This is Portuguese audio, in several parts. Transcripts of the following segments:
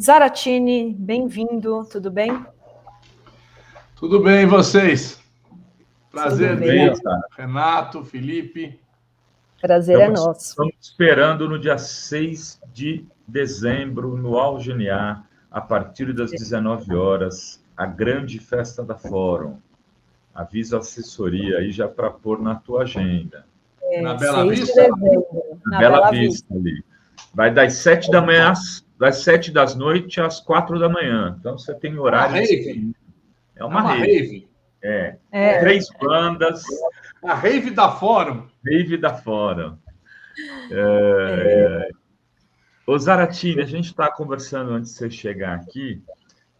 Zaratini, bem-vindo, tudo bem? Tudo bem, e vocês? Prazer, Tudo bem, Renato, Felipe. Prazer é nosso. Estamos esperando no dia 6 de dezembro, no Algeniá, a partir das 19 horas, a grande festa da Fórum. Avisa a assessoria aí já para pôr na tua agenda. Na Bela 6 Vista? de dezembro, na Bela Vista ali. Vai das 7 da manhã, das 7 da noite às 4 da manhã. Então você tem horário. Uma rave. É uma rave. É. 3 bandas. A rave da Fórum. Rave da Fórum. Ô Zaratini, a gente está conversando antes de você chegar aqui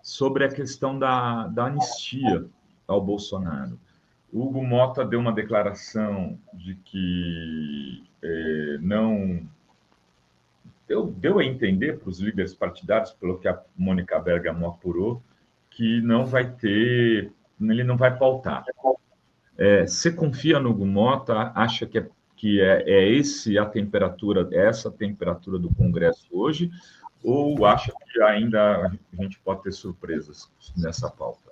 sobre a questão da anistia ao Bolsonaro. O Hugo Mota deu uma declaração de que não... Deu a entender para os líderes partidários, pelo que a Mônica Bergamo apurou, que não vai ter... Ele não vai pautar. Você confia no Hugo Mota? Acha que essa temperatura do Congresso hoje, ou acha que ainda a gente pode ter surpresas nessa pauta?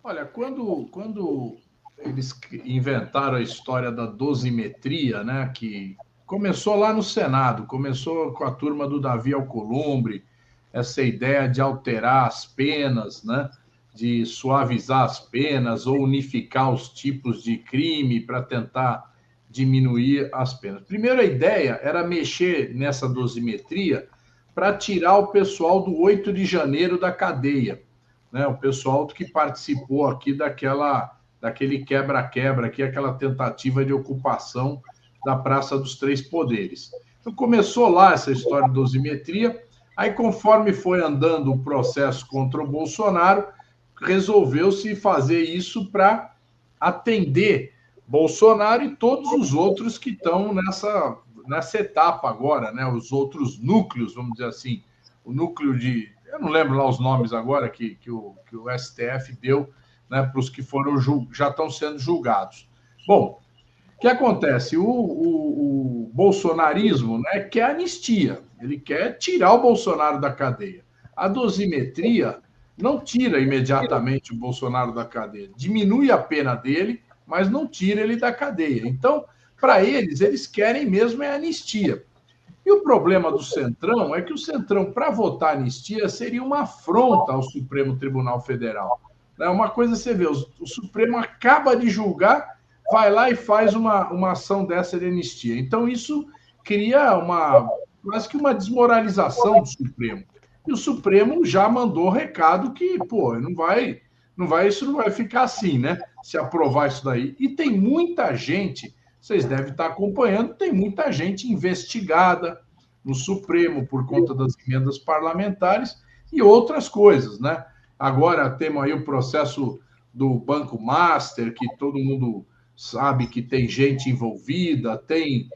Olha, quando eles inventaram a história da dosimetria, né, que começou lá no Senado, começou com a turma do Davi Alcolumbre, essa ideia de alterar as penas, né, de suavizar as penas ou unificar os tipos de crime para tentar diminuir as penas. Primeiro, a ideia era mexer nessa dosimetria para tirar o pessoal do 8 de janeiro da cadeia, né? O pessoal que participou aqui daquele quebra-quebra, aqui, aquela tentativa de ocupação da Praça dos Três Poderes. Então, começou lá essa história de dosimetria, aí, conforme foi andando o processo contra o Bolsonaro, resolveu-se fazer isso para atender Bolsonaro e todos os outros que estão nessa etapa agora, né? Os outros núcleos, vamos dizer assim, o núcleo de... Eu não lembro lá os nomes agora que o STF deu, né, para os que já estão sendo julgados. Bom, o que acontece? O bolsonarismo, né, quer anistia, ele quer tirar o Bolsonaro da cadeia. A dosimetria não tira imediatamente o Bolsonaro da cadeia, diminui a pena dele, mas não tira ele da cadeia. Então, para eles querem mesmo anistia. E o problema do Centrão é que o Centrão, para votar anistia, seria uma afronta ao Supremo Tribunal Federal. É uma coisa, você vê, o Supremo acaba de julgar, vai lá e faz uma ação dessa de anistia. Então, isso cria quase que uma desmoralização do Supremo. E o Supremo já mandou recado que, isso não vai ficar assim, né? Se aprovar isso daí. E tem muita gente, vocês devem estar acompanhando, tem muita gente investigada no Supremo por conta das emendas parlamentares e outras coisas, né? Agora temos aí o processo do Banco Master, que todo mundo sabe que tem gente envolvida, tem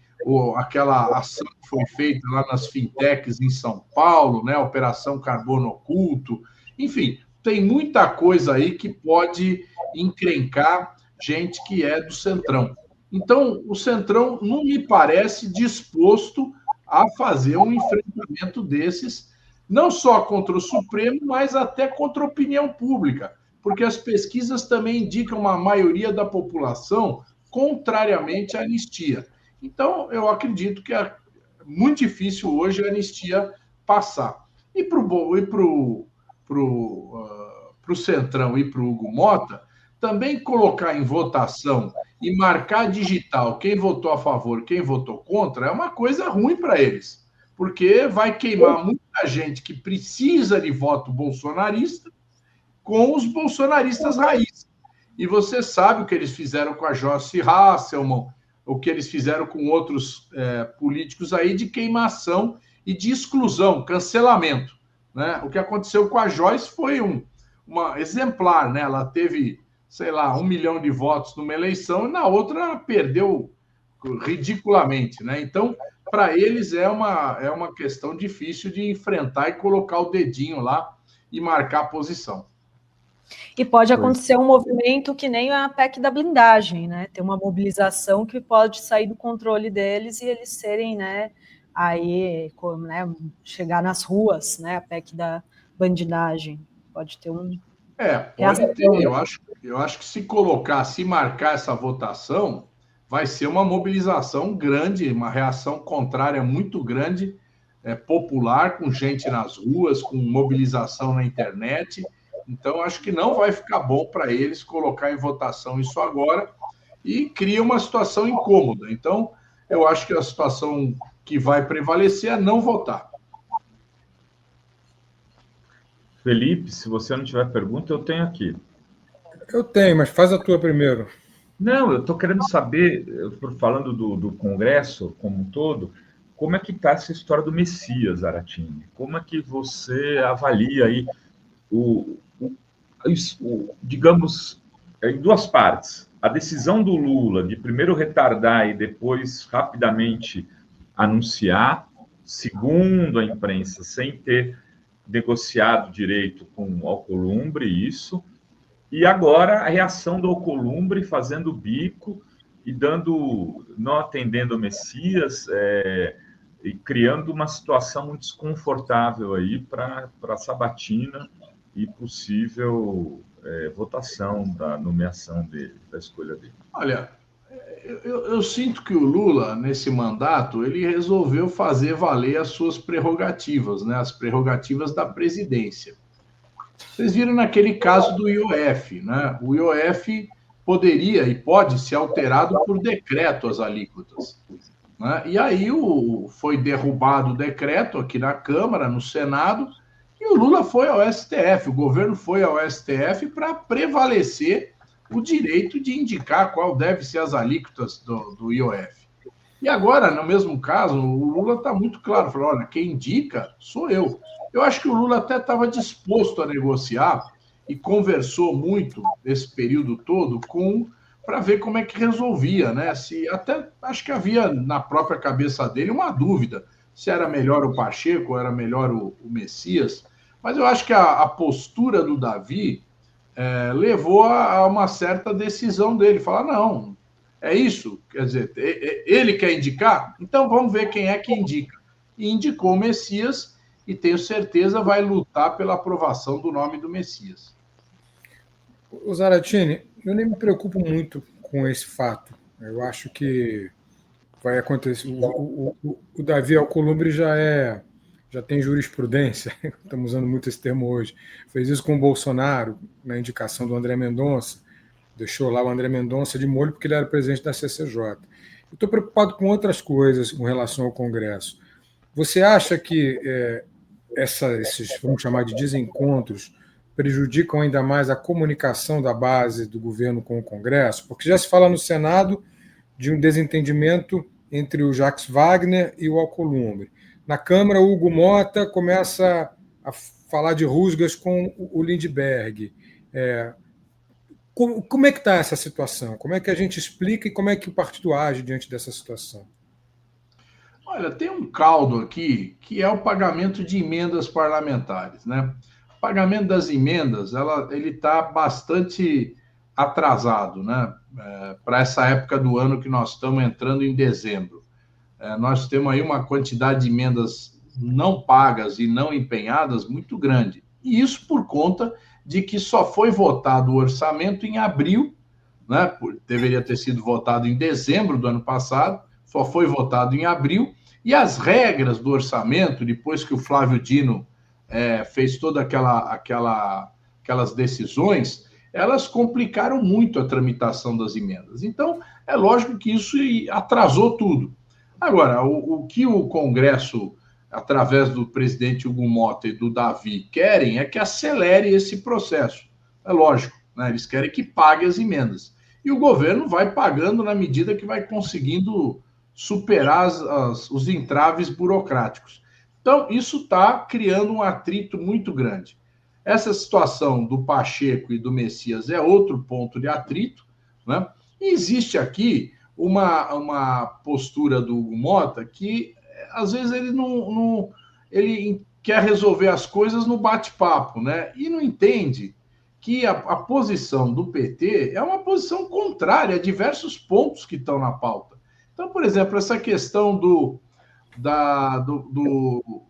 aquela ação que foi feita lá nas fintechs em São Paulo, né? Operação Carbono Oculto. Enfim, tem muita coisa aí que pode encrencar gente que é do Centrão. Então, o Centrão não me parece disposto a fazer um enfrentamento desses, não só contra o Supremo, mas até contra a opinião pública, porque as pesquisas também indicam uma maioria da população contrariamente à anistia. Então, eu acredito que é muito difícil hoje a anistia passar. E para o Centrão e para o Hugo Mota, também colocar em votação e marcar digital quem votou a favor, quem votou contra, é uma coisa ruim para eles, porque vai queimar muita gente que precisa de voto bolsonarista com os bolsonaristas raiz. E você sabe o que eles fizeram com a Joyce Hasselmann, o que eles fizeram com outros políticos aí de queimação e de exclusão, cancelamento, né? O que aconteceu com a Joyce foi uma exemplar, né? Ela teve, sei lá, 1 milhão de votos numa eleição e na outra ela perdeu ridiculamente, né? Então, para eles é uma questão difícil de enfrentar e colocar o dedinho lá e marcar a posição. E pode acontecer um movimento que nem a PEC da blindagem, né? Ter uma mobilização que pode sair do controle deles e eles serem, né, aí, né, chegar nas ruas, né, a PEC da bandidagem. Pode ter um... Pode ter. Eu acho que se marcar essa votação, vai ser uma mobilização grande, uma reação contrária muito grande, popular, com gente nas ruas, com mobilização na internet. Então, acho que não vai ficar bom para eles colocar em votação isso agora e cria uma situação incômoda. Então, eu acho que a situação que vai prevalecer é não votar. Felipe, se você não tiver pergunta, eu tenho aqui. Eu tenho, mas faz a tua primeiro. Não, eu estou querendo saber, falando do Congresso como um todo, como é que está essa história do Messias, Zaratini? Como é que você avalia aí digamos, em duas partes, a decisão do Lula de primeiro retardar e depois rapidamente anunciar, segundo a imprensa, sem ter negociado direito com o Alcolumbre, isso, e agora a reação do Alcolumbre fazendo bico e não atendendo o Messias, e criando uma situação muito desconfortável aí para a sabatina e possível votação da nomeação dele, da escolha dele. Olha, eu sinto que o Lula, nesse mandato, ele resolveu fazer valer as suas prerrogativas, né? As prerrogativas da presidência. Vocês viram naquele caso do IOF, né? O IOF poderia e pode ser alterado por decreto as alíquotas, né? E aí foi derrubado o decreto aqui na Câmara, no Senado, e o Lula foi ao STF, o governo foi ao STF para prevalecer o direito de indicar qual deve ser as alíquotas do IOF. E agora, no mesmo caso, o Lula está muito claro, falou, olha, quem indica sou eu. Eu acho que o Lula até estava disposto a negociar e conversou muito nesse período todo para ver como é que resolvia, né? Até acho que havia na própria cabeça dele uma dúvida se era melhor o Pacheco ou era melhor o Messias, mas eu acho que a postura do Davi levou a uma certa decisão dele, falar, não, é isso, quer dizer, ele quer indicar? Então vamos ver quem é que indica. E indicou o Messias e tenho certeza vai lutar pela aprovação do nome do Messias. O Zaratini, eu nem me preocupo muito com esse fato. Eu acho que vai acontecer. O Davi Alcolumbre já tem jurisprudência, estamos usando muito esse termo hoje. Fez isso com o Bolsonaro, na indicação do André Mendonça, deixou lá o André Mendonça de molho porque ele era presidente da CCJ. Eu estou preocupado com outras coisas com relação ao Congresso. Você acha que esses, vamos chamar de desencontros, prejudicam ainda mais a comunicação da base do governo com o Congresso? Porque já se fala no Senado de um desentendimento entre o Jacques Wagner e o Alcolumbre. Na Câmara, o Hugo Mota começa a falar de rusgas com o Lindbergh. Como é que está essa situação? Como é que a gente explica e como é que o partido age diante dessa situação? Olha, tem um caldo aqui que é o pagamento de emendas parlamentares, né? O pagamento das emendas, ele está bastante atrasado, né? Para essa época do ano que nós estamos entrando em dezembro. Nós temos aí uma quantidade de emendas não pagas e não empenhadas muito grande. E isso por conta de que só foi votado o orçamento em abril, né? Deveria ter sido votado em dezembro do ano passado, só foi votado em abril, e as regras do orçamento, depois que o Flávio Dino fez todas aquelas decisões, elas complicaram muito a tramitação das emendas. Então, é lógico que isso atrasou tudo. Agora, o que o Congresso, através do presidente Hugo Mota e do Davi, querem é que acelere esse processo. É lógico, né? Eles querem que pague as emendas. E o governo vai pagando na medida que vai conseguindo superar os entraves burocráticos. Então, isso está criando um atrito muito grande. Essa situação do Pacheco e do Messias é outro ponto de atrito, né? E existe aqui uma postura do Hugo Mota que, às vezes, ele quer resolver as coisas no bate-papo, né? E não entende que a posição do PT é uma posição contrária a diversos pontos que estão na pauta. Então, por exemplo, essa questão do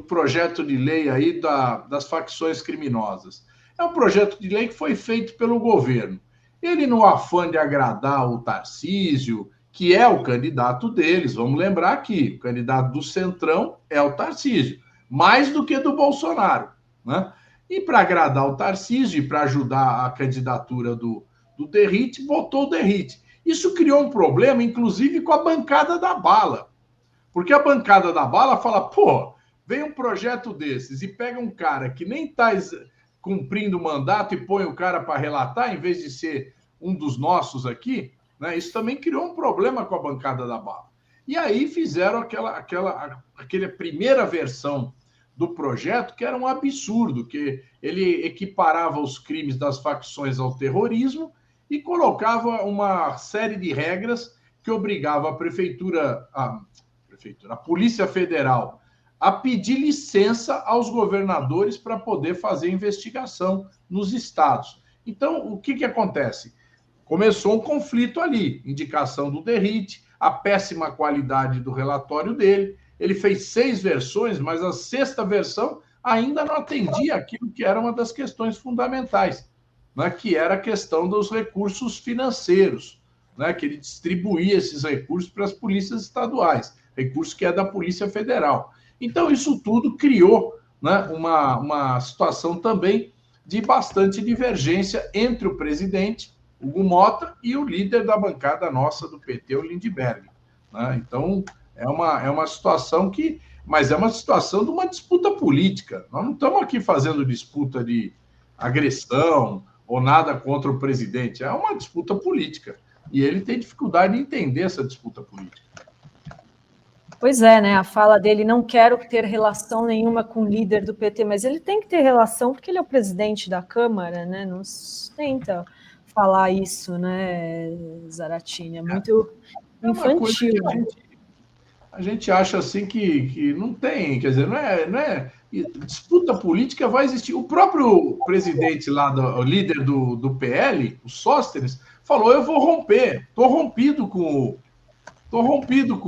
projeto de lei aí das facções criminosas. É um projeto de lei que foi feito pelo governo. Ele, no afã de agradar o Tarcísio, que é o candidato deles, vamos lembrar que o candidato do Centrão é o Tarcísio, mais do que do Bolsonaro, né? E para agradar o Tarcísio e para ajudar a candidatura do Derrite, votou o Derrite. Isso criou um problema, inclusive, com a bancada da bala. Porque a bancada da bala fala, pô, vem um projeto desses e pega um cara que nem está cumprindo o mandato e põe o cara para relatar, em vez de ser um dos nossos aqui, né? Isso também criou um problema com a bancada da bala. E aí fizeram aquela primeira versão do projeto, que era um absurdo, que ele equiparava os crimes das facções ao terrorismo e colocava uma série de regras que obrigava a Polícia Federal a pedir licença aos governadores para poder fazer investigação nos estados. Então, o que acontece? Começou um conflito ali, indicação do Derrite, a péssima qualidade do relatório dele. Ele fez 6 versões, mas a 6ª versão ainda não atendia aquilo que era uma das questões fundamentais, né, que era a questão dos recursos financeiros, né, que ele distribuía esses recursos para as polícias estaduais, recurso que é da Polícia Federal. Então, isso tudo criou, né, uma situação também de bastante divergência entre o presidente, Hugo Mota, e o líder da bancada nossa do PT, o Lindbergh, né? Então, é uma situação que... Mas é uma situação de uma disputa política. Nós não estamos aqui fazendo disputa de agressão ou nada contra o presidente. É uma disputa política. E ele tem dificuldade de entender essa disputa política. Pois é, né? A fala dele, não quero ter relação nenhuma com o líder do PT, mas ele tem que ter relação porque ele é o presidente da Câmara, né? Não tenta falar isso, né, Zaratini? É muito infantil. A gente acha assim que não tem, quer dizer, não é disputa política vai existir. O próprio presidente lá, o líder do PL, o Sóstenes, falou: eu vou romper, estou rompido com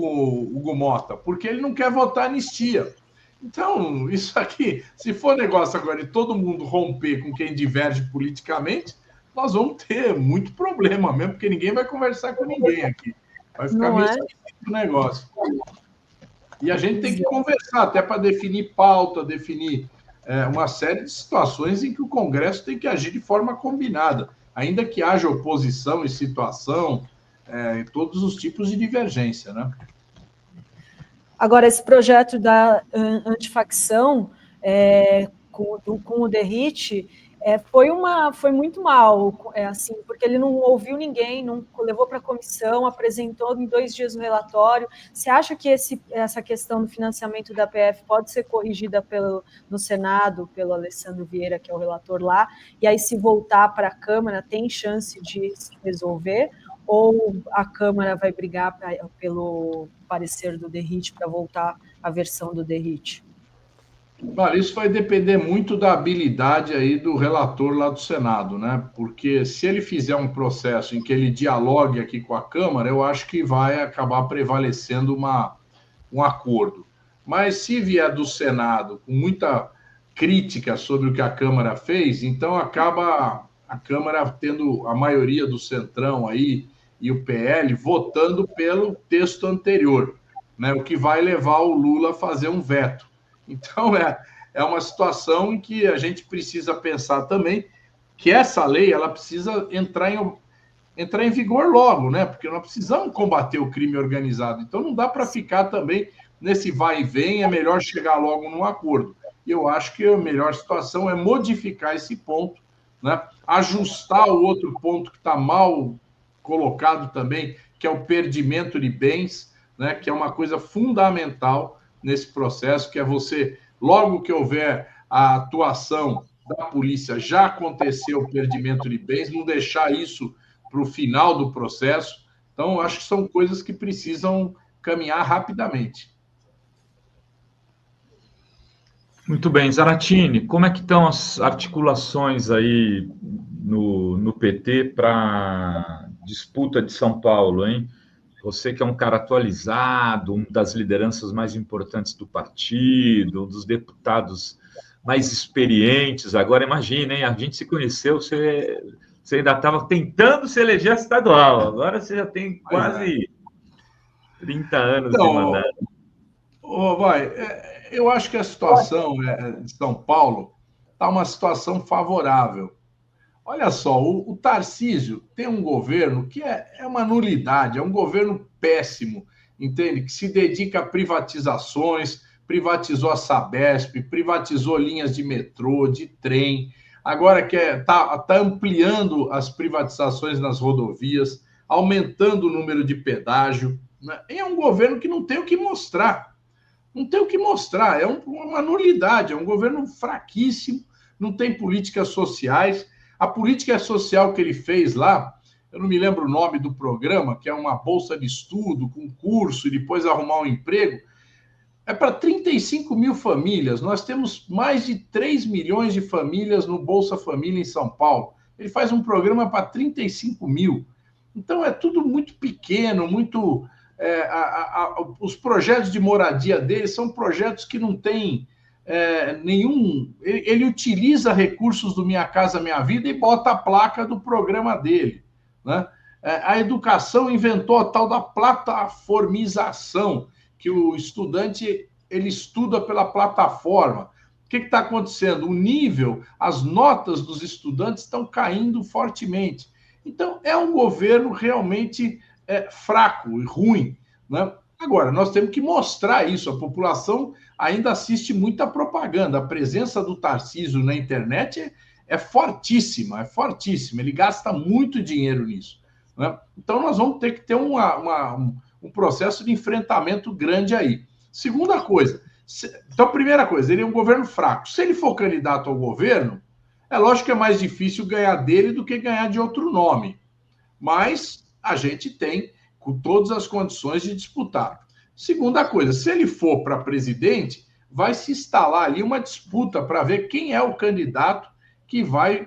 o Hugo Mota, porque ele não quer votar anistia. Então, isso aqui, se for negócio agora de todo mundo romper com quem diverge politicamente, nós vamos ter muito problema mesmo, porque ninguém vai conversar com ninguém aqui. Vai ficar meio esquisito o negócio. E a gente tem que conversar até para definir pauta, definir uma série de situações em que o Congresso tem que agir de forma combinada, ainda que haja oposição e situação, todos os tipos de divergência, né? Agora, esse projeto da antifacção com o Derrite foi muito mal, assim, porque ele não ouviu ninguém, não levou para a comissão, apresentou em 2 dias o relatório. Você acha que essa questão do financiamento da PF pode ser corrigida no Senado, pelo Alessandro Vieira, que é o relator lá, e aí, se voltar para a Câmara, tem chance de se resolver? Ou a Câmara vai brigar pelo parecer do Derrite para voltar à versão do Derrite? Olha, isso vai depender muito da habilidade aí do relator lá do Senado, né? Porque se ele fizer um processo em que ele dialogue aqui com a Câmara, eu acho que vai acabar prevalecendo um acordo. Mas se vier do Senado com muita crítica sobre o que a Câmara fez, então acaba a Câmara tendo a maioria do Centrão aí e o PL votando pelo texto anterior, né? O que vai levar o Lula a fazer um veto. Então, é uma situação em que a gente precisa pensar também que essa lei ela precisa entrar em vigor logo, né? Porque nós precisamos combater o crime organizado. Então, não dá para ficar também nesse vai e vem, é melhor chegar logo num acordo. E eu acho que a melhor situação é modificar esse ponto, né? Ajustar o outro ponto que está mal colocado também, que é o perdimento de bens, né? Que é uma coisa fundamental nesse processo, que é você, logo que houver a atuação da polícia, já aconteceu o perdimento de bens, não deixar isso para o final do processo. Então, acho que são coisas que precisam caminhar rapidamente. Muito bem. Zaratini, como é que estão as articulações aí no PT para disputa de São Paulo, hein? Você que é um cara atualizado, uma das lideranças mais importantes do partido, um dos deputados mais experientes. Agora, imagina, hein? A gente se conheceu, você ainda estava tentando se eleger a estadual. Agora você já tem quase 30 anos de mandato. Eu acho que a situação de São Paulo está uma situação favorável. Olha só, o Tarcísio tem um governo que é uma nulidade, é um governo péssimo, entende? Que se dedica a privatizações, privatizou a Sabesp, privatizou linhas de metrô, de trem, agora está ampliando as privatizações nas rodovias, aumentando o número de pedágio, né? E é um governo que não tem o que mostrar. Não tem o que mostrar, é uma nulidade, é um governo fraquíssimo, não tem políticas sociais. A política social que ele fez lá, eu não me lembro o nome do programa, que é uma bolsa de estudo, com curso, e depois arrumar um emprego, é para 35 mil famílias. Nós temos mais de 3 milhões de famílias no Bolsa Família em São Paulo. Ele faz um programa para 35 mil. Então, é tudo muito pequeno, muito... os projetos de moradia dele são projetos que não têm nenhum... Ele utiliza recursos do Minha Casa Minha Vida e bota a placa do programa dele, né? A educação inventou a tal da plataformização, que o estudante ele estuda pela plataforma. O que está acontecendo? O nível, as notas dos estudantes estão caindo fortemente. Então, é um governo realmente fraco e ruim, né? Agora, nós temos que mostrar isso. A população ainda assiste muita propaganda. A presença do Tarcísio na internet é fortíssima, é fortíssima. Ele gasta muito dinheiro nisso, né? Então, nós vamos ter que ter um processo de enfrentamento grande aí. Segunda coisa, então, primeira coisa, ele é um governo fraco. Se ele for candidato ao governo, é lógico que é mais difícil ganhar dele do que ganhar de outro nome. Mas a gente tem com todas as condições de disputar. Segunda coisa, se ele for para presidente, vai se instalar ali uma disputa para ver quem é o candidato que vai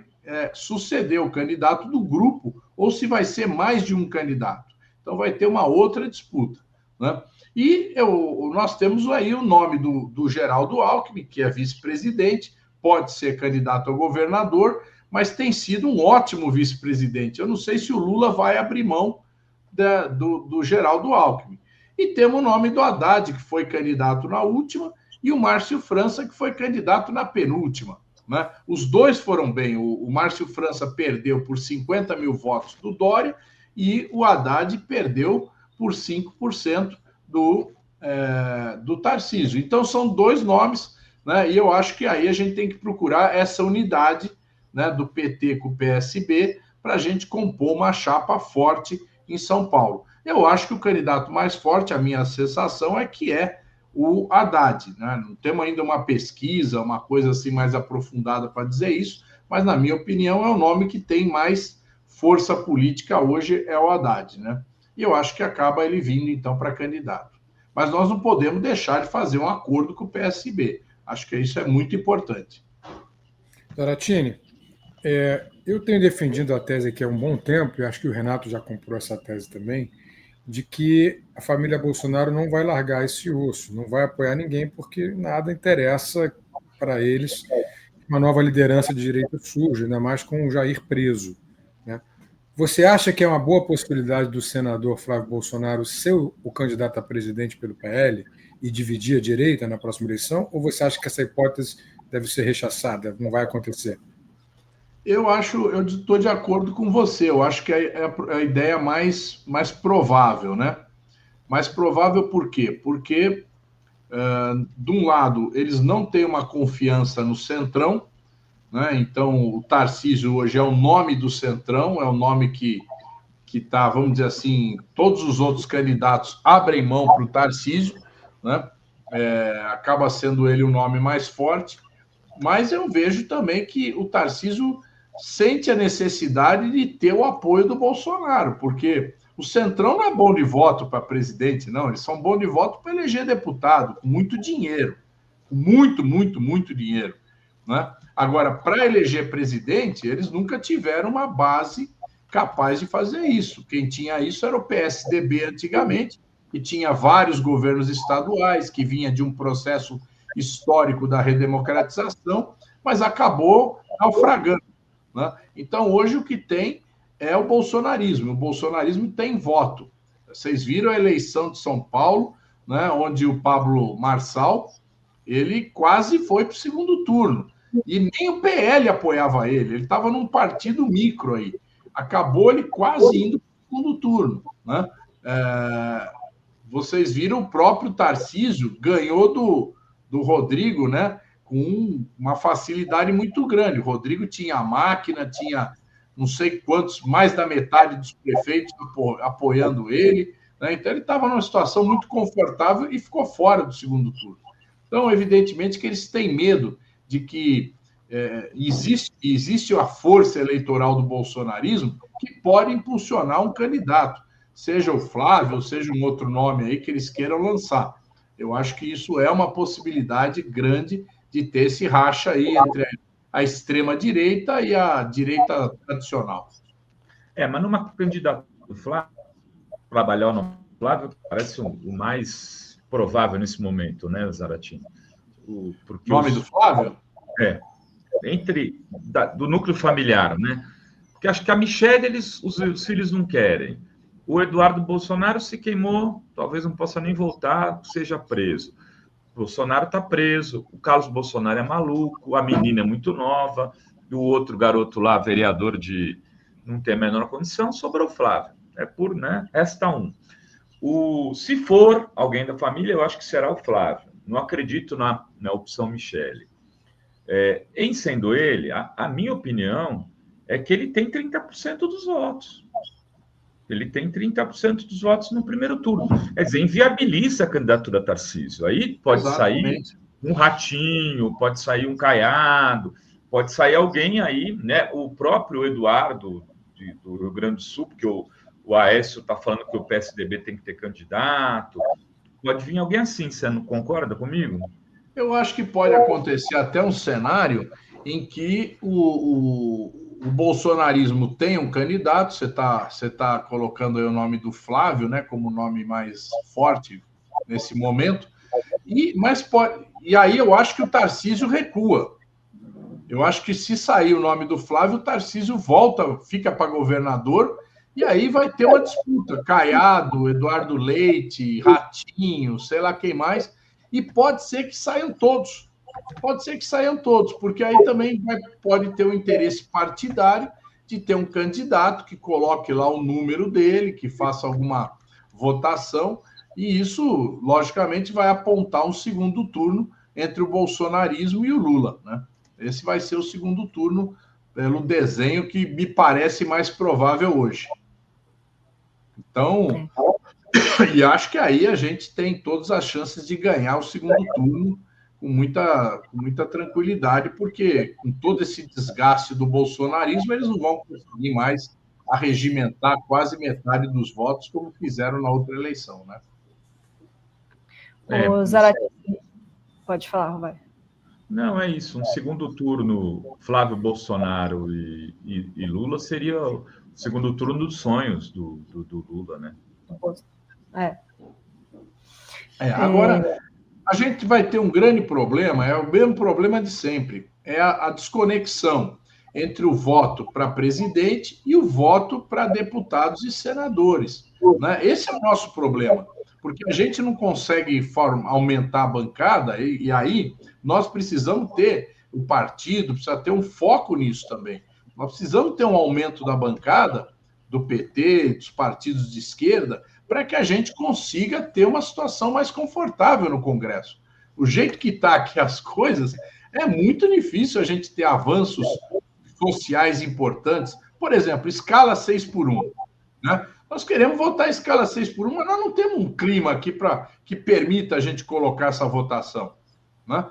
suceder o candidato do grupo, ou se vai ser mais de um candidato. Então vai ter uma outra disputa, né? E nós temos aí o nome do Geraldo Alckmin, que é vice-presidente, pode ser candidato a governador, mas tem sido um ótimo vice-presidente. Eu não sei se o Lula vai abrir mão do Geraldo Alckmin. E temos o nome do Haddad, que foi candidato na última, e o Márcio França, que foi candidato na penúltima, né? Os dois foram bem. O Márcio França perdeu por 50 mil votos do Dória e o Haddad perdeu por 5% do Tarcísio. Então, são dois nomes, né? E eu acho que aí a gente tem que procurar essa unidade, né, do PT com o PSB para a gente compor uma chapa forte em São Paulo. Eu acho que o candidato mais forte, a minha sensação é que é o Haddad, né? Não temos ainda uma pesquisa, uma coisa assim mais aprofundada para dizer isso, mas na minha opinião é o nome que tem mais força política hoje, é o Haddad, né? E eu acho que acaba ele vindo então para candidato. Mas nós não podemos deixar de fazer um acordo com o PSB. Acho que isso é muito importante. Zaratini, eu tenho defendido a tese aqui há um bom tempo, e acho que o Renato já comprou essa tese também, de que a família Bolsonaro não vai largar esse osso, não vai apoiar ninguém, porque nada interessa para eles uma nova liderança de direita surge, ainda mais com o Jair preso, né? Você acha que é uma boa possibilidade do senador Flávio Bolsonaro ser o candidato a presidente pelo PL e dividir a direita na próxima eleição, ou você acha que essa hipótese deve ser rechaçada, não vai acontecer? Eu estou de acordo com você. Eu acho que é a ideia mais provável, né? Mais provável por quê? Porque, de um lado, eles não têm uma confiança no Centrão, né? Então, o Tarcísio hoje é o nome do Centrão, é o nome que está, vamos dizer assim, todos os outros candidatos abrem mão para o Tarcísio, né? Acaba sendo ele o nome mais forte, mas eu vejo também que o Tarcísio sente a necessidade de ter o apoio do Bolsonaro, porque o Centrão não é bom de voto para presidente, não. Eles são bons de voto para eleger deputado, com muito dinheiro. Com muito, muito, muito dinheiro, né? Agora, para eleger presidente, eles nunca tiveram uma base capaz de fazer isso. Quem tinha isso era o PSDB antigamente, que tinha vários governos estaduais, que vinha de um processo histórico da redemocratização, mas acabou naufragando, né? Então, hoje o que tem é o bolsonarismo. O bolsonarismo tem voto. Vocês viram a eleição de São Paulo, né, onde o Pablo Marçal, ele quase foi para o segundo turno. E nem o PL apoiava ele. Ele estava num partido micro aí. Acabou ele quase indo para o segundo turno, né? Vocês viram o próprio Tarcísio ganhou do Rodrigo, né, com uma facilidade muito grande. O Rodrigo tinha a máquina, tinha não sei quantos, mais da metade dos prefeitos apoiando ele, né? Então ele estava numa situação muito confortável e ficou fora do segundo turno. Então, evidentemente que eles têm medo de que existe a força eleitoral do bolsonarismo que pode impulsionar um candidato, seja o Flávio, seja um outro nome aí que eles queiram lançar. Eu acho que isso é uma possibilidade grande de ter esse racha aí entre a extrema-direita e a direita tradicional. Mas numa candidatura do Flávio, trabalhar no Flávio parece o mais provável nesse momento, né, Zaratini? O nome do Flávio? Do núcleo familiar, né? Porque acho que a Michelle, os filhos não querem. O Eduardo Bolsonaro se queimou, talvez não possa nem voltar, seja preso. O Bolsonaro está preso, o Carlos Bolsonaro é maluco, a menina é muito nova, e o outro garoto lá, vereador não tem a menor condição, sobrou o Flávio. Resta um. Se for alguém da família, eu acho que será o Flávio. Não acredito na opção Michele. Em sendo ele, a minha opinião é que ele tem 30% dos votos. Ele tem 30% dos votos no primeiro turno. Quer dizer, inviabiliza a candidatura Tarcísio. Aí pode sair um Ratinho, pode sair um Caiado, pode sair alguém aí, né? O próprio Eduardo do Rio Grande do Sul, porque o Aécio está falando que o PSDB tem que ter candidato. Pode vir alguém assim, você não concorda comigo? Eu acho que pode acontecer até um cenário em que o bolsonarismo tem um candidato, você tá colocando aí o nome do Flávio, né, como o nome mais forte nesse momento, e aí eu acho que o Tarcísio recua. Eu acho que se sair o nome do Flávio, o Tarcísio volta, fica para governador, e aí vai ter uma disputa. Caiado, Eduardo Leite, Ratinho, sei lá quem mais, e pode ser que saiam todos. Pode ser que saiam todos, porque aí também pode ter um interesse partidário de ter um candidato que coloque lá o número dele, que faça alguma votação, e isso, logicamente, vai apontar um segundo turno entre o bolsonarismo e o Lula, né? Esse vai ser o segundo turno pelo desenho que me parece mais provável hoje. Então, e acho que aí a gente tem todas as chances de ganhar o segundo turno com muita tranquilidade, porque com todo esse desgaste do bolsonarismo, eles não vão conseguir mais arregimentar quase metade dos votos, como fizeram na outra eleição, né? Zaratini, pode falar, vai. Não, é isso. Um segundo turno, Flávio Bolsonaro e Lula seria o segundo turno dos sonhos do Lula, né? Agora, a gente vai ter um grande problema, é o mesmo problema de sempre, é a desconexão entre o voto para presidente e o voto para deputados e senadores, né? Esse é o nosso problema, porque a gente não consegue aumentar a bancada, e aí nós precisamos ter, o partido precisa ter um foco nisso também. Nós precisamos ter um aumento da bancada do PT, dos partidos de esquerda, para que a gente consiga ter uma situação mais confortável no Congresso. O jeito que está aqui as coisas, é muito difícil a gente ter avanços sociais importantes. Por exemplo, escala 6x1. Né? Nós queremos votar em escala 6x1, mas nós não temos um clima aqui que permita a gente colocar essa votação. Né?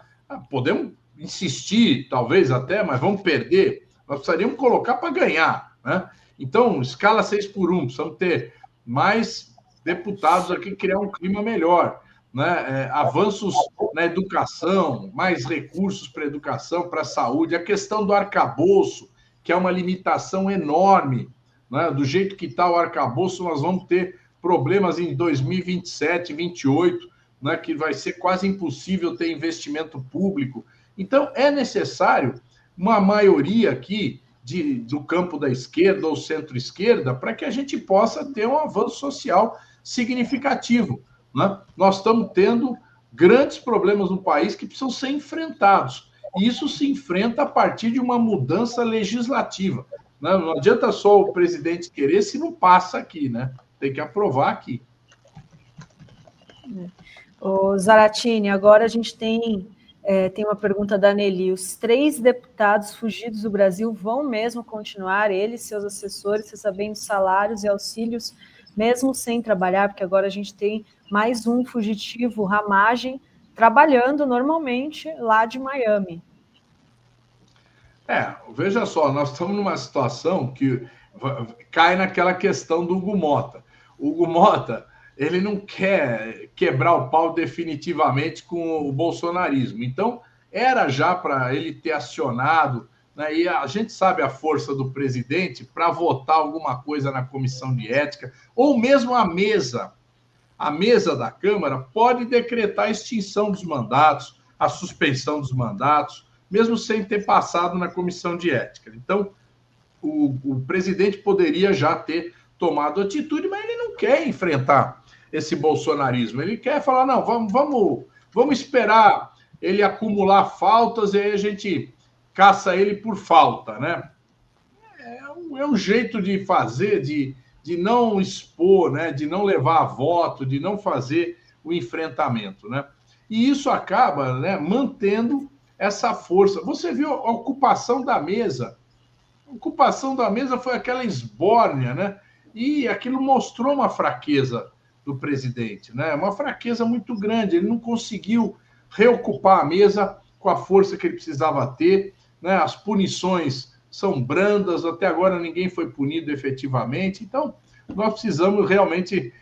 Podemos insistir, talvez até, mas vamos perder. Nós precisaríamos colocar para ganhar. Né? Então, escala 6x1, precisamos ter mais deputados aqui, criar um clima melhor. Né? Avanços na educação, mais recursos para a educação, para a saúde, a questão do arcabouço, que é uma limitação enorme né? Do jeito que está o arcabouço, nós vamos ter problemas em 2027, 2028, né? Que vai ser quase impossível ter investimento público. Então, é necessário uma maioria aqui do campo da esquerda ou centro-esquerda para que a gente possa ter um avanço social significativo, né? Nós estamos tendo grandes problemas no país que precisam ser enfrentados. E isso se enfrenta a partir de uma mudança legislativa, né? Não adianta só o presidente querer se não passa aqui, né? Tem que aprovar aqui. O Zaratini, agora a gente tem uma pergunta da Nelly. Os 3 deputados fugidos do Brasil vão mesmo continuar, eles, seus assessores, recebendo salários e auxílios, mesmo sem trabalhar? Porque agora a gente tem mais um fugitivo, Ramagem, trabalhando normalmente lá de Miami. Veja só, nós estamos numa situação que cai naquela questão do Hugo Mota. O Hugo Mota, ele não quer quebrar o pau definitivamente com o bolsonarismo. Então, era já para ele ter acionado, né? E a gente sabe a força do presidente para votar alguma coisa na comissão de ética, ou mesmo a mesa da Câmara pode decretar a extinção dos mandatos, a suspensão dos mandatos, mesmo sem ter passado na comissão de ética. Então, o presidente poderia já ter tomado atitude, mas ele não quer enfrentar esse bolsonarismo. Ele quer falar, não, vamos esperar ele acumular faltas e aí a gente caça ele por falta, né? É um jeito de fazer, de não expor, né? De não levar a voto, de não fazer o enfrentamento, né? E isso acaba, né, mantendo essa força. Você viu a ocupação da mesa? A ocupação da mesa foi aquela esbórnia, né? E aquilo mostrou uma fraqueza do presidente, né? Uma fraqueza muito grande. Ele não conseguiu reocupar a mesa com a força que ele precisava ter, né? As punições são brandas, até agora ninguém foi punido efetivamente. Então, nós precisamos realmente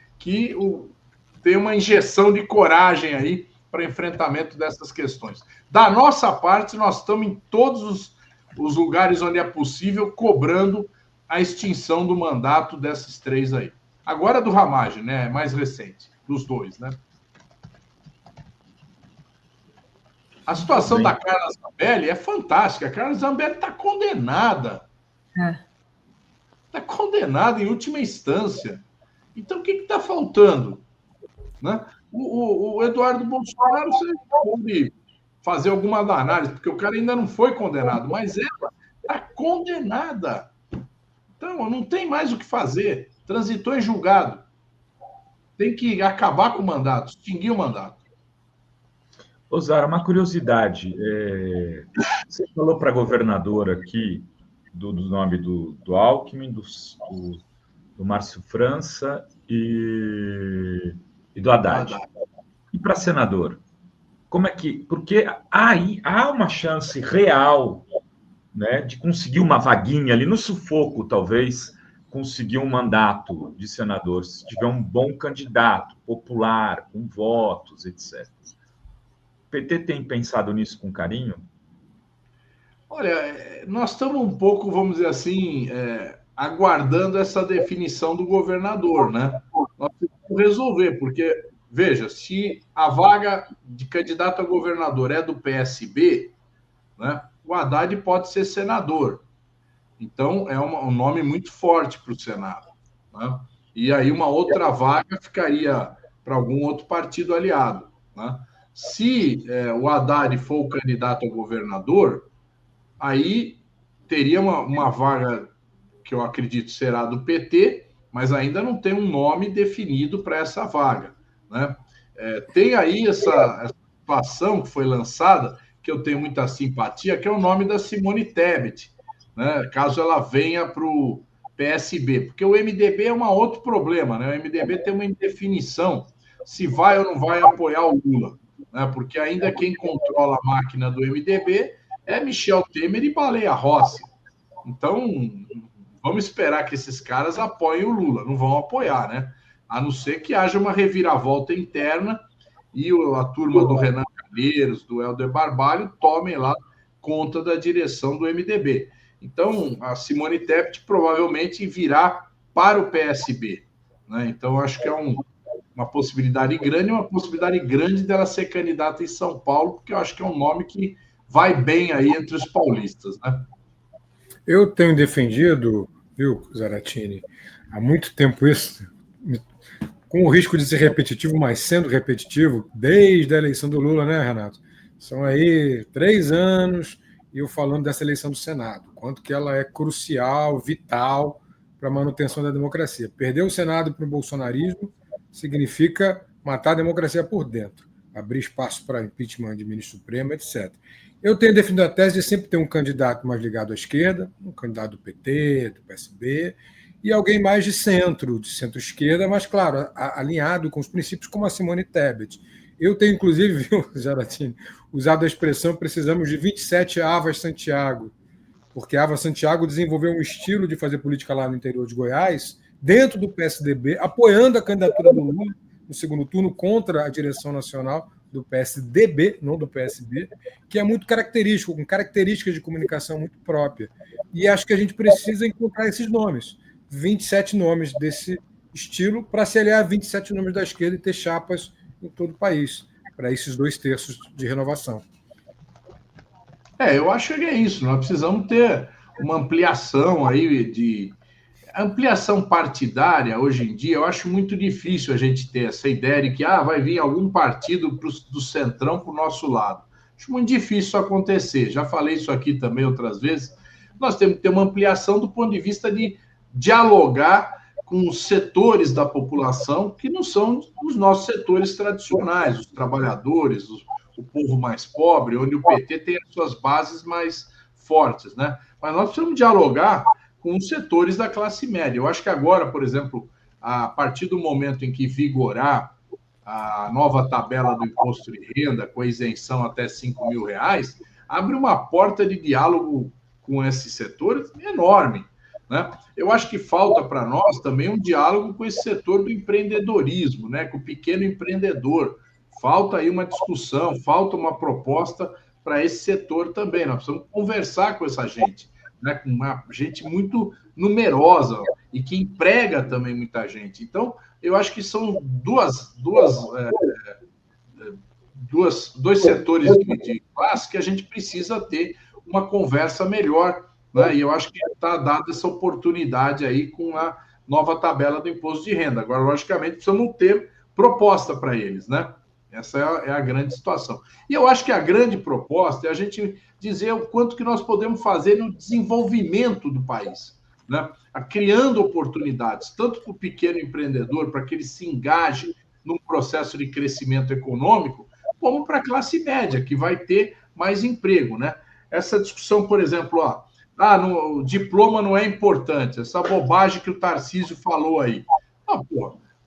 ter uma injeção de coragem aí para enfrentamento dessas questões. Da nossa parte, nós estamos em todos os lugares onde é possível cobrando a extinção do mandato desses 3 aí. Agora do Ramagem, né? Mais recente, dos 2, né? A situação da Carla Zambelli é fantástica. A Carla Zambelli está condenada. Está condenada em última instância. Então, o que está faltando? Né? O Eduardo Bolsonaro, você pode fazer alguma análise, porque o cara ainda não foi condenado, mas ela está condenada. Então, não tem mais o que fazer. Transitou em julgado. Tem que acabar com o mandato, extinguir o mandato. Ô, Zara, uma curiosidade. Você falou para a governadora aqui do nome do Alckmin, do Márcio França e do Haddad. E para senador? Como é que... Porque aí há uma chance real, né, de conseguir uma vaguinha ali no sufoco, talvez, conseguir um mandato de senador, se tiver um bom candidato, popular, com votos, etc. O PT tem pensado nisso com carinho? Olha, nós estamos um pouco, vamos dizer assim, aguardando essa definição do governador, né? Nós precisamos resolver, porque, veja, se a vaga de candidato a governador é do PSB, né, o Haddad pode ser senador. Então, é um nome muito forte para o Senado, né? E aí uma outra vaga ficaria para algum outro partido aliado, né? Se o Haddad for o candidato a governador, aí teria uma vaga que eu acredito será do PT, mas ainda não tem um nome definido para essa vaga, né? Tem aí essa situação que foi lançada, que eu tenho muita simpatia, que é o nome da Simone Tebet, né? Caso ela venha para o PSB, porque o MDB é um outro problema, né? O MDB tem uma indefinição se vai ou não vai apoiar o Lula, né? Porque ainda quem controla a máquina do MDB é Michel Temer e Baleia Rossi. Então, vamos esperar que esses caras apoiem o Lula. Não vão apoiar, né? A não ser que haja uma reviravolta interna e a turma do Renan Calheiros, do Helder Barbalho, tomem lá conta da direção do MDB. Então, a Simone Tebet provavelmente virá para o PSB, né? Então, acho que é uma possibilidade grande dela ser candidata em São Paulo, porque eu acho que é um nome que vai bem aí entre os paulistas, né? Eu tenho defendido, viu, Zaratini, há muito tempo isso, com o risco de ser repetitivo, mas sendo repetitivo, desde a eleição do Lula, né, Renato? São aí 3 anos e eu falando dessa eleição do Senado, quanto que ela é crucial, vital para a manutenção da democracia. Perder o Senado para o bolsonarismo significa matar a democracia por dentro, abrir espaço para impeachment de ministro Supremo, etc. Eu tenho defendido a tese de sempre ter um candidato mais ligado à esquerda, um candidato do PT, do PSB, e alguém mais de centro-esquerda, mas, claro, alinhado com os princípios como a Simone Tebet. Eu tenho, inclusive, viu, Zaratini, usado a expressão precisamos de 27 Avas Santiago, porque a Ava Santiago desenvolveu um estilo de fazer política lá no interior de Goiás, dentro do PSDB, apoiando a candidatura do Lula no segundo turno contra a direção nacional do PSDB, não do PSB, que é muito característico, com características de comunicação muito própria. E acho que a gente precisa encontrar esses nomes, 27 nomes desse estilo, para se aliar a 27 nomes da esquerda e ter chapas em todo o país, para esses 2/3 de renovação. Eu acho que é isso. Nós precisamos ter uma ampliação aí de ampliação partidária. Hoje em dia, eu acho muito difícil a gente ter essa ideia de que vai vir algum partido do Centrão para o nosso lado. Acho muito difícil isso acontecer. Já falei isso aqui também outras vezes. Nós temos que ter uma ampliação do ponto de vista de dialogar com os setores da população que não são os nossos setores tradicionais, os trabalhadores, o povo mais pobre, onde o PT tem as suas bases mais fortes, né? Mas nós precisamos dialogar com os setores da classe média. Eu acho que agora, por exemplo, a partir do momento em que vigorar a nova tabela do imposto de renda, com a isenção até R$5.000, abre uma porta de diálogo com esses setores enorme, né? Eu acho que falta para nós também um diálogo com esse setor do empreendedorismo, né? Com o pequeno empreendedor. Falta aí uma discussão, falta uma proposta para esse setor também. Nós precisamos conversar com essa gente, né? Com uma gente muito numerosa e que emprega também muita gente. Então, eu acho que são dois setores de classe que a gente precisa ter uma conversa melhor, né? E eu acho que está dada essa oportunidade aí com a nova tabela do imposto de renda. Agora, logicamente, precisamos ter proposta para eles, né? Essa é a grande situação. E eu acho que a grande proposta é a gente dizer o quanto que nós podemos fazer no desenvolvimento do país, né? Criando oportunidades, tanto para o pequeno empreendedor, para que ele se engaje num processo de crescimento econômico, como para a classe média, que vai ter mais emprego, né? Essa discussão, por exemplo, o diploma não é importante, essa bobagem que o Tarcísio falou aí.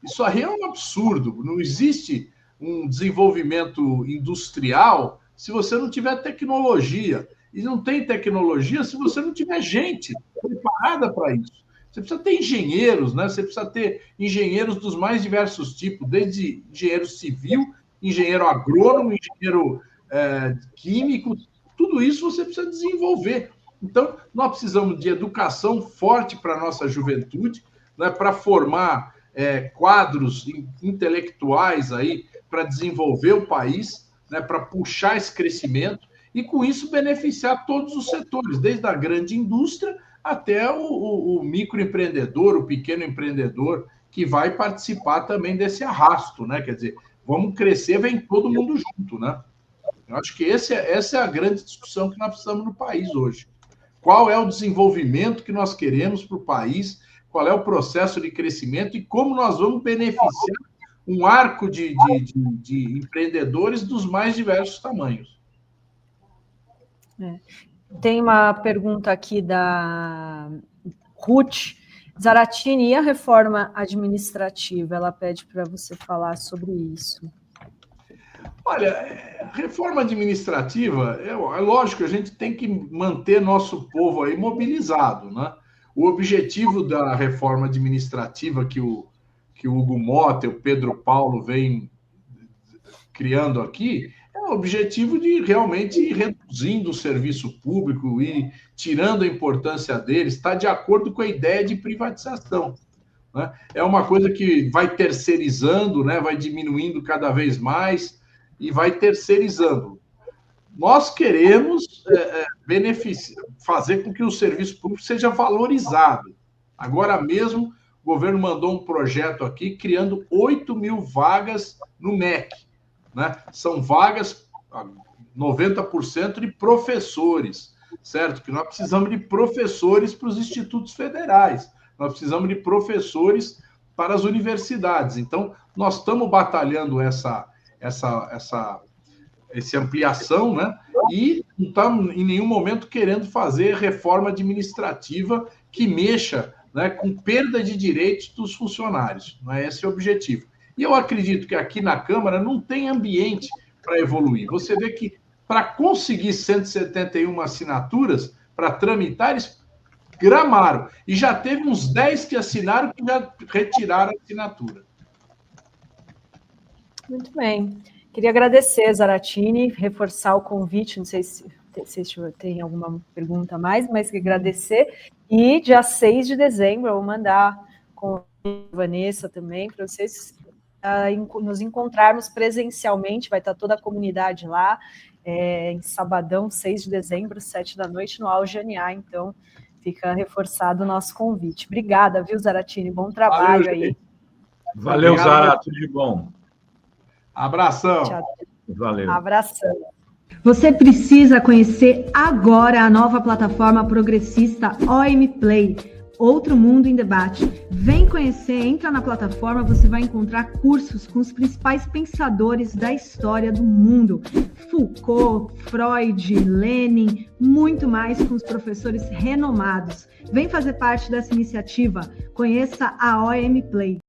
Isso aí é um absurdo, não existe um desenvolvimento industrial se você não tiver tecnologia. E não tem tecnologia se você não tiver gente preparada para isso. Você precisa ter engenheiros, né? Você precisa ter engenheiros dos mais diversos tipos, desde engenheiro civil, engenheiro agrônomo, engenheiro químico, tudo isso você precisa desenvolver. Então, nós precisamos de educação forte para a nossa juventude, né? Para formar quadros intelectuais aí, para desenvolver o país, né, para puxar esse crescimento e, com isso, beneficiar todos os setores, desde a grande indústria até o microempreendedor, o pequeno empreendedor, que vai participar também desse arrasto, né? Quer dizer, vamos crescer, vem todo mundo junto, né? Eu acho que essa é a grande discussão que nós precisamos no país hoje. Qual é o desenvolvimento que nós queremos para o país? Qual é o processo de crescimento e como nós vamos beneficiar um arco de empreendedores dos mais diversos tamanhos. Tem uma pergunta aqui da Ruth Zaratini, e a reforma administrativa? Ela pede para você falar sobre isso. Olha, reforma administrativa, é lógico, a gente tem que manter nosso povo aí mobilizado, né? O objetivo da reforma administrativa que o Hugo Mota e o Pedro Paulo vêm criando aqui é no objetivo de realmente ir reduzindo o serviço público e tirando a importância dele, está de acordo com a ideia de privatização. Né? É uma coisa que vai terceirizando, né? Vai diminuindo cada vez mais e vai terceirizando. Nós queremos fazer com que o serviço público seja valorizado. Agora mesmo, o governo mandou um projeto aqui criando 8 mil vagas no MEC. Né? São vagas, 90% de professores, certo? Que nós precisamos de professores para os institutos federais, nós precisamos de professores para as universidades. Então, nós estamos batalhando essa ampliação, né? E não estamos em nenhum momento querendo fazer reforma administrativa que mexa, né, com perda de direitos dos funcionários. Não é esse o objetivo. E eu acredito que aqui na Câmara não tem ambiente para evoluir. Você vê que para conseguir 171 assinaturas, para tramitar, eles gramaram. E já teve uns 10 que assinaram que já retiraram a assinatura. Muito bem. Queria agradecer, Zaratini, reforçar o convite, não sei se tem alguma pergunta a mais, mas agradecer. E dia 6 de dezembro, eu vou mandar com a Vanessa também, para vocês nos encontrarmos presencialmente, vai estar toda a comunidade lá, em sabadão, 6 de dezembro, 7 da noite, no Algeniá, então fica reforçado o nosso convite. Obrigada, viu, Zaratini? Bom trabalho aí. Valeu, Zara, tudo de bom. Abração. Tchau. Valeu. Abração. Você precisa conhecer agora a nova plataforma progressista OM Play, Outro Mundo em Debate. Vem conhecer, entra na plataforma, você vai encontrar cursos com os principais pensadores da história do mundo. Foucault, Freud, Lenin, muito mais com os professores renomados. Vem fazer parte dessa iniciativa, conheça a OM Play.